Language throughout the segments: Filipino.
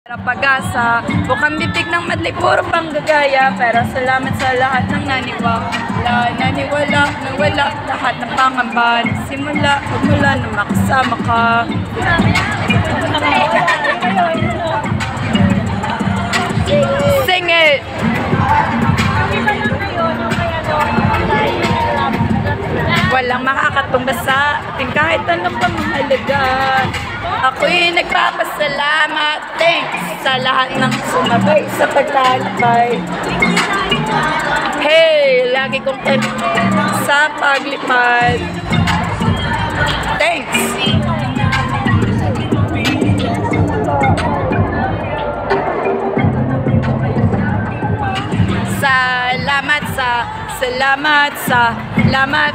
Pag-asa, bukang bibig ng madli, puro panggagaya. Pero salamat sa lahat ng naniwala, nawala lahat ng pangamba. Simula na makasama ka. Sing it! Walang makakatumba sa atin kahit anong pamahalaga. Ako'y nagpapasalamat, thanks sa lahat ng sumabay sa paglalakbay. Hey, lagi kong sa paglipad. Thanks! Salamat,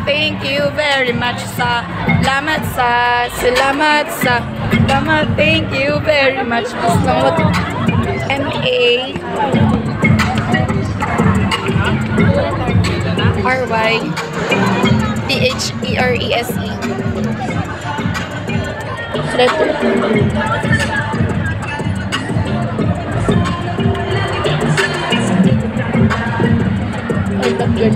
thank you very much salamat, thank you very much. M-A-R-Y-T-H-E-R-E-S-E letter. Ay, tagyan.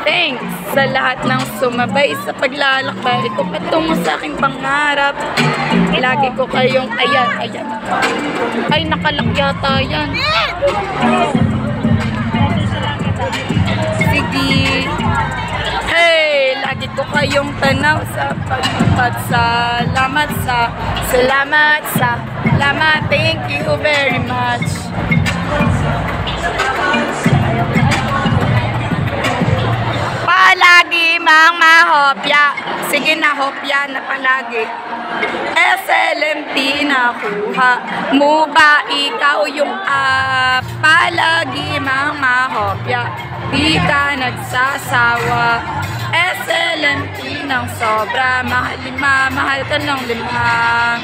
Thanks sa lahat ng sumabay sa paglalakbay ko patungo sa aking pangarap. Lagi ko kayong ayan. Ay, nakalak yata yan. Sige. Hey, lagi ko kayong tanaw sa pagpapad. Salamat, thank you very much. Palagi mang mahopya. Sige na, hopya na palagi. SLMT nakuha mo ba ikaw yung palagi mang mahopya. Di ka nagsasawa. SLMT ng sobra. Mahal ka ng limang.